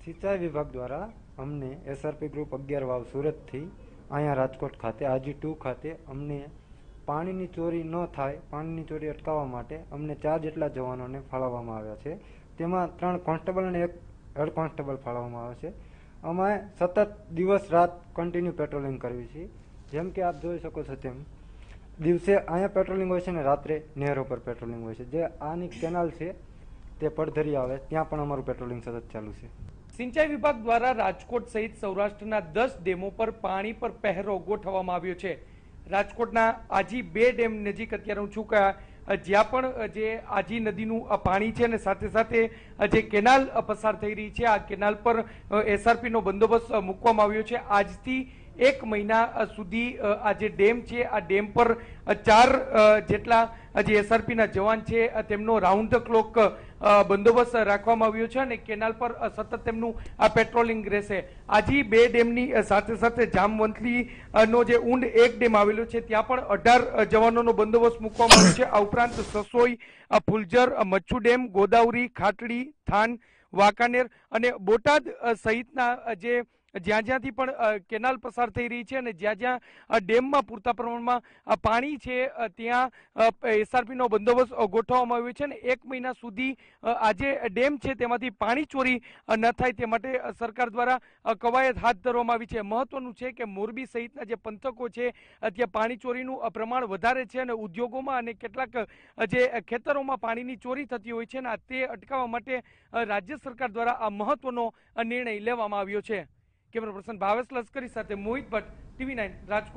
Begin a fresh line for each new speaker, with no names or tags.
સિંચાઈ વિભાગ દ્વારા અમને એસઆરપી ગ્રુપ 11 વાવ સુરતથી અહીંયા રાજકોટ ખાતે આજી2 ખાતે અમને પાણીની ચોરી ન થાય, પાણીની ચોરી અટકાવવા માટે અમને 4 જેટલા જવાનોને ફાળવવામાં આવ્યા છે. તેમાં 3 કોન્સ્ટેબલ અને 1 હેડ કોન્સ્ટેબલ ફાળવવામાં આવ્યા છે. અમે સતત દિવસ રાત કન્ટિન્યુ પેટ્રોલિંગ કરવી છે. જેમ કે આપ જોઈ શકો છો તેમ દિવસે અહીંયા પેટ્રોલિંગ હોય છે અને રાત્રે નહેરો પર પેટ્રોલિંગ હોય છે. જે આની કેનાલ છે તે પડધરી આવે ત્યાં પણ અમારું પેટ્રોલિંગ સતત ચાલુ છે.
સિંચાઈ વિભાગ દ્વારા રાજકોટ સહિત સૌરાષ્ટ્રના 10 ડેમો પર પાણી પર પહેરો ગોઠવવામાં આવ્યો છે. રાજકોટના આજી 2 ડેમ નજીક અત્યારે હું છું કે જ્યાં પણ જે આજી નદીનું પાણી છે અને સાથે સાથે જે કેનાલ પસાર થઈ રહી છે, આ કેનાલ પર એસઆરપી નો બંદોબસ્ત મૂકવામાં આવ્યો છે. આજથી 1 મહિના સુધી આ જે ડેમ છે આ ડેમ પર 4 જેટલા જે એસઆરપી ના જવાન છે તેમનો રાઉન્ડ ધ ક્લોક બંદોબસ્ત રાખવામાં આવ્યો છે અને કેનાલ પર સતત તેમનું આ પેટ્રોલિંગ રહેશે. આજી 2 ડેમની સાથે સાથે જામવંથલી નો જે ઊંડ 1 ડેમ આવેલો છે ત્યાં પણ 18 જવાનોનો બંદોબસ્ત મૂકવામાં આવ્યો છે. આ ઉપરાંત સસોઈ, ફુલજર, મચ્છુ ડેમ, ગોદાવરી, ખાટડી, થાન, વાંકાનેર અને બોટાદ સહિતના જે જ્યાંથી પણ કેનાલ પસાર થઈ રહી છે અને જ્યાં ડેમમાં પૂરતા પ્રમાણમાં પાણી છે ત્યાં એસઆરપી નો બંદોબસ્ત ગોઠવવામાં આવ્યો છે અને 1 મહિના સુધી આ જે ડેમ છે તેમાંથી પાણી ચોરી ન થાય તે માટે સરકાર દ્વારા કવાયત હાથ ધરવામાં આવી છે. મહત્વનું છે કે મોરબી સહિતના જે પંથકો છે ત્યાં પાણી ચોરીનું પ્રમાણ વધારે છે અને ઉદ્યોગોમાં અને કેટલાક જે ખેતરોમાં પાણીની ચોરી થતી હોય છે અને તે અટકાવવા માટે રાજ્ય સરકાર દ્વારા આ મહત્વનો નિર્ણય લેવામાં આવ્યો છે. કેમેરા પર્સન ભાવેશ લશ્કરી સાથે મોહિત ભટ્ટ, TV9 રાજકોટ.